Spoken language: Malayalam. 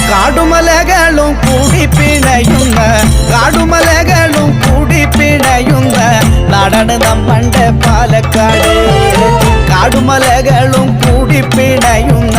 കാടുമലകളും കൂടി പിണയുന്ന കാടുമലകളും കൂടി പിണയുന്ന നാടാണ് നമ്മളുടെ പാലക്കാട് കാടുമലകളും കൂടി പിണയുന്ന